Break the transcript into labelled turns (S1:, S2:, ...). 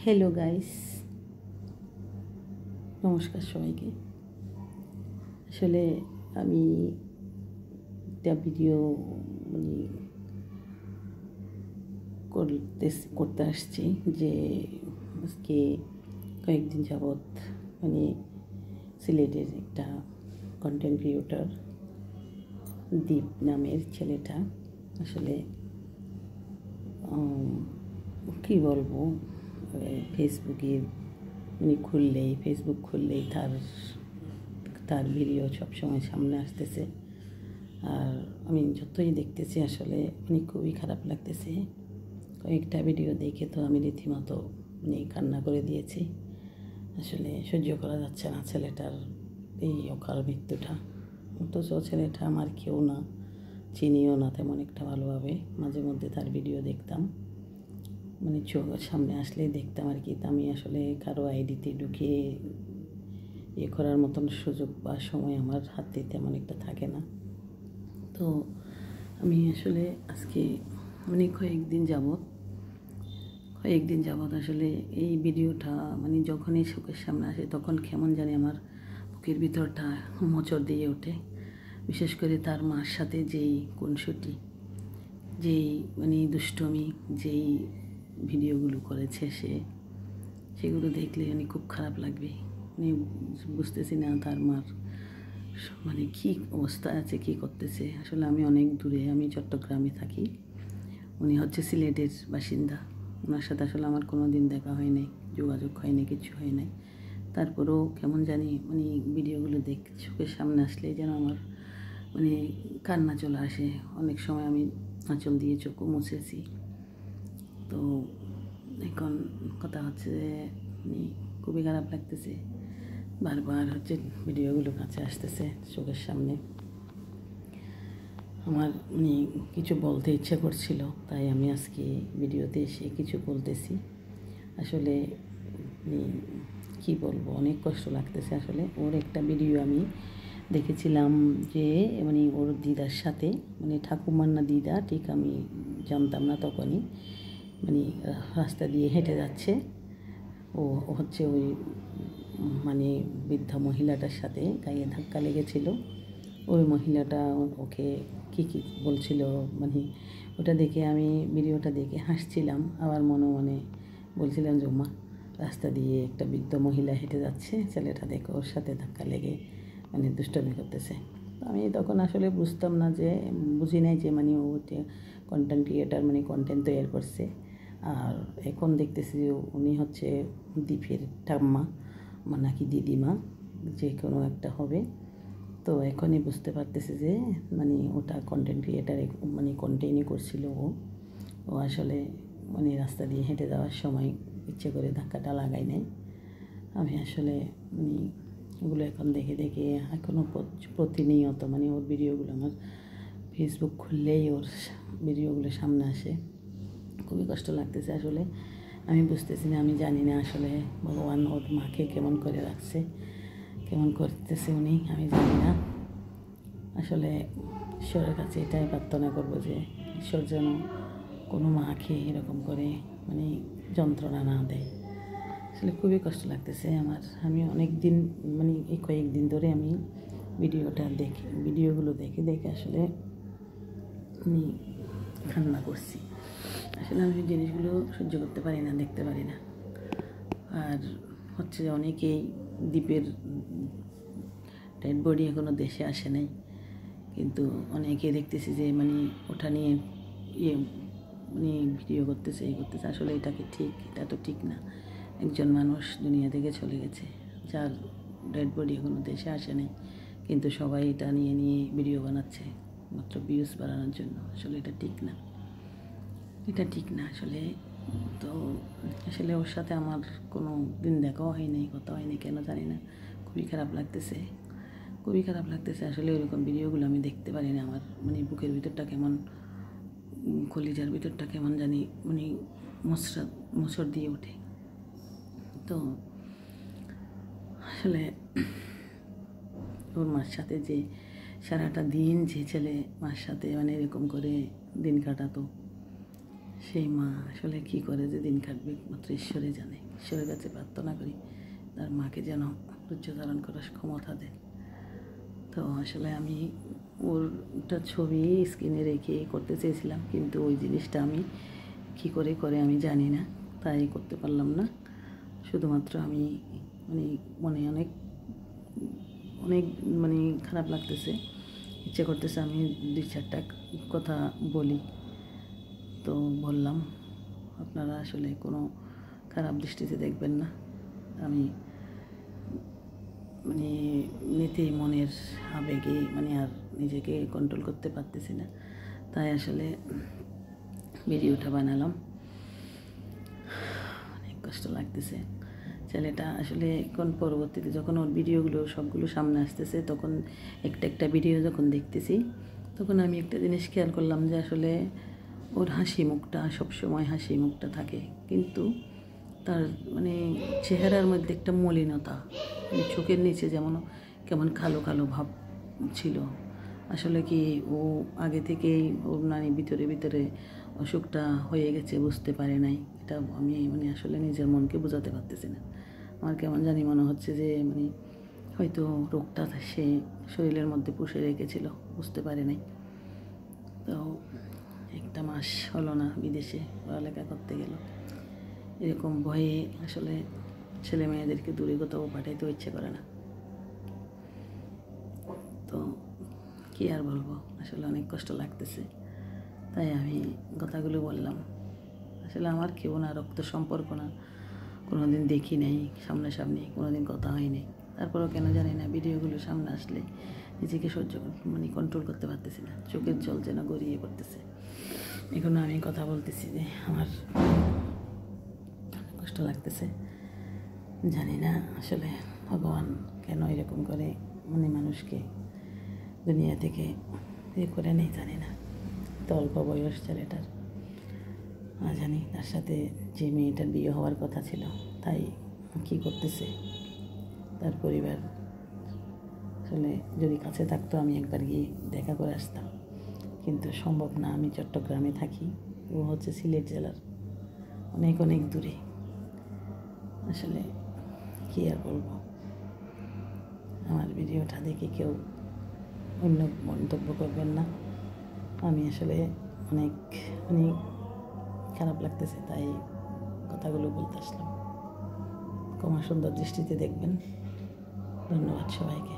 S1: Hello guys, নমস্কার সবাইকে। আসলে আমি একটা ভিডিও মানে করতে আসছি যে আজকে কয়েকদিন যাবৎ মানে সিলেটের একটা কন্টেন্ট ক্রিয়েটর দীপ নামের ছেলেটা আসলে কী বলবো, ফেসবুক খুললেই তার ভিডিও সবসময় সামনে আসতেছে। আর আমি যতই দেখতেছি আসলে খুবই খারাপ লাগতেছে। কয়েকটা ভিডিও দেখে তো আমি রীতিমতো কান্না করে দিয়েছি। আসলে সহ্য করা যাচ্ছে না ছেলেটার এই অকাল মৃত্যুটা। অথচ ছেলেটা আমার কেউ না, চিনিও না তেমন একটা ভালোভাবে। মাঝে মধ্যে তার ভিডিও দেখতাম, চোখের সামনে আসলেই দেখতাম আর কি। আমি আসলে কারো আইডিতে ঢুকিয়ে করার মতন সুযোগ বা সময় আমার হাতে তেমন একটা থাকে না। তো আমি আসলে আজকে কয়েকদিন যাবৎ আসলে এই ভিডিওটা যখনই চোখের সামনে আসে তখন কেমন জানি আমার বুকের ভিতরটা মোচড় দিয়ে ওঠে। বিশেষ করে তার মার সাথে যেই খুনসুটি, যেই দুষ্টমি, যেই ভিডিওগুলো করেছে সেগুলো দেখলে খুব খারাপ লাগবে। বুঝতেছি না তার মার কী অবস্থা আছে, কী করতেছে। আসলে আমি অনেক দূরে, আমি চট্টগ্রামে থাকি, উনি হচ্ছে সিলেটের বাসিন্দা। ওনার সাথে আসলে আমার কোনো দিন দেখা হয় নাই, যোগাযোগ হয় নাই, কিছু হয় নাই। তারপরেও কেমন জানি ভিডিওগুলো চোখের সামনে আসলে যেন আমার কান্না চলে আসে। অনেক সময় আমি আঁচল দিয়ে চোখও মুছেছি। তো এখন কথা হচ্ছে যে খুবই খারাপ লাগতেছে। বারবার হচ্ছে ভিডিওগুলো কাছে আসতেছে চোখের সামনে। আমার কিছু বলতে ইচ্ছা করছিল, তাই আমি আজকে ভিডিওতে এসে কিছু বলতেছি। আসলে কি বলবো, অনেক কষ্ট লাগতেছে। আসলে ওর একটা ভিডিও আমি দেখেছিলাম যে ওর দিদার সাথে, ঠাকুমার না দিদা ঠিক আমি জানতাম না তখনই, রাস্তা দিয়ে হেঁটে যাচ্ছে। ও হচ্ছে ওই বৃদ্ধা মহিলাটার সাথে গায়ে ধাক্কা লেগেছিল। ওই মহিলাটা ওকে কী বলছিল, ওটা দেখে আমি ভিডিওটা দেখে হাসছিলাম। আবার মনে মনে বলছিলাম যে মা, রাস্তা দিয়ে একটা বৃদ্ধ মহিলা হেঁটে যাচ্ছে, ছেলেটা দেখে ওর সাথে ধাক্কা লেগে দুষ্টমি করতেছে। আমি তখন আসলে বুঝতাম না, যে বুঝি নাই যে ও কন্টেন্ট ক্রিয়েটার, কন্টেন্ট তৈরি করছে। আর এখন দেখতেছি যে উনি হচ্ছে দীপের ঠাম্মা নাকি দিদিমা, যে কোনো একটা হবে। তো এখনই বুঝতে পারতেছি যে ওটা কন্টেন্ট ক্রিয়েটার, কন্টেন্টই করছিল ও আসলে রাস্তা দিয়ে হেঁটে যাওয়ার সময় ইচ্ছে করে ধাক্কাটা লাগাই নাই। আমি আসলে ওগুলো এখন দেখে এখনও প্রতিনিয়ত ওর ভিডিওগুলো আমার ফেসবুক খুললেই ওর ভিডিওগুলো সামনে আসে। খুবই কষ্ট লাগতেছে। আসলে আমি বুঝতেছি না, আমি জানি না আসলে ভগবান ওর মাকে কেমন করে রাখছে, কেমন করতেছে উনি, আমি জানি না। আসলে ঈশ্বরের কাছে এটাই প্রার্থনা করবো যে ঈশ্বর যেন কোনো মাকে এরকম করে যন্ত্রণা না দেয়। আসলে খুবই কষ্ট লাগতেছে আমার। আমি অনেক দিন এই কয়েকদিন ধরে আমি ভিডিওগুলো দেখে আসলে কান্না করছি। আসলে আমি জিনিসগুলো সহ্য করতে পারি না, দেখতে পারি না। আর হচ্ছে অনেকেই দ্বীপের ডেড বডি এখনও দেশে আসে নাই, কিন্তু অনেকে দেখতেছি যে ওটা নিয়ে ভিডিও করতেছে, আসলে এটা কি ঠিক? এটা তো ঠিক না। একজন মানুষ দুনিয়া থেকে চলে গেছে, যার ডেড বডি এখনও দেশে আসে নাই, কিন্তু সবাই এটা নিয়ে ভিডিও বানাচ্ছে মাত্র ভিউজ বাড়ানোর জন্য। আসলে এটা ঠিক না, এটা ঠিক না আসলে। তো আসলে ওর সাথে আমার কোনো দিন দেখাও হয়নি, কথা হয়নি, কেন জানি না। খুবই খারাপ লাগতেছে আসলে। ওইরকম ভিডিওগুলো আমি দেখতে পারি না। আমার বুকের ভিতরটা কেমন, কলিজার ভিতরটা কেমন জানি মোচড় দিয়ে ওঠে। তো আসলে ওর মার সাথে যে সারাটা দিন যে ছেলে মার সাথে এরকম করে দিন কাটাতো, সেই মা আসলে কী করে যে দিন কাটবে মাত্র ঈশ্বরই জানে। ঈশ্বরের কাছে প্রার্থনা করি তার মাকে যেন ধৈর্য ধারণ করার ক্ষমতা দেন। তো আসলে আমি ওরটা ছবি স্ক্রিনে রেখে করতে চেয়েছিলাম, কিন্তু ওই জিনিসটা আমি কী করে আমি জানি না, তাই করতে পারলাম না। শুধুমাত্র আমি মনে অনেক অনেক খারাপ লাগতেছে, ইচ্ছে করতেছে আমি 2-4টা কথা বলি। তো বললাম, আপনারা আসলে কোনো খারাপ দৃষ্টিতে দেখবেন না। আমি নিতেই মনের আবেগে আর নিজেকে কন্ট্রোল করতে পারতেছি না, তাই আসলে ভিডিওটা বানালাম। অনেক কষ্ট লাগতেছে। ছেলেটা আসলে এখন পরবর্তীতে যখন ওর ভিডিওগুলো সবগুলো সামনে আসতেছে, তখন একটা ভিডিও যখন দেখতেছি, তখন আমি একটা জিনিস খেয়াল করলাম যে আসলে ওর হাসি মুখটা সবসময় হাসি মুখটা থাকে, কিন্তু তার চেহারার মধ্যে একটা মলিনতা, চোখের নিচে যেমন কেমন কালো কালো ভাব ছিল। আসলে কি ও আগে থেকেই ওর ভিতরে অসুখটা হয়ে গেছে, বুঝতে পারে নাই। এটা আমি আসলে নিজের মনকে বোঝাতে পারতেছি না। আমার কেমন জানি মনে হচ্ছে যে হয়তো রোগটা সে শরীরের মধ্যে পুষে রেখেছিল, বুঝতে পারে নাই। তো 1 মাস হলো না বিদেশে পড়ালেখা করতে গেল। এরকম ভয়ে আসলে ছেলে মেয়েদেরকে দূরে কোথাও পাঠাইতেও ইচ্ছে করে না। তো কী আর বলবো, আসলে অনেক কষ্ট লাগতেছে, তাই আমি কথাগুলো বললাম। আসলে আমার কেউ না, রক্ত সম্পর্ক না, কোনো দিন দেখি নেই সামনাসামনি, কোনো দিন কথা হয়নি। তারপরেও কেন জানি না ভিডিওগুলো সামনে আসলে নিজেকে কন্ট্রোল করতে পারতেছি না, চোখের জল যেন গড়িয়ে পড়তেছে। এখনও আমি কথা বলতেছি যে আমার কষ্ট লাগতেছে। জানি না আসলে ভগবান কেন এরকম করে মানুষকে দুনিয়া থেকে করে নেই, জানি না। তো অল্প বয়স ছেলেটার, জানি তার সাথে যে মেয়েটার বিয়ে হওয়ার কথা ছিল, তাই কী করতেছে তার পরিবার। আসলে যদি কাছে থাকতো আমি একবার গিয়ে দেখা করে আসতাম, কিন্তু সম্ভব না। আমি চট্টগ্রামে থাকি, ও হচ্ছে সিলেট জেলার অনেক দূরে। আসলে কী আর বলবো, আমার ভিডিওটা দেখে কেউ অন্য মন্তব্য করবেন না। আমি আসলে অনেক খারাপ লাগতেছে, তাই কথাগুলো বলতে আসলাম। ক্ষমা সুন্দর দৃষ্টিতে দেখবেন। ধন্যবাদ সবাইকে।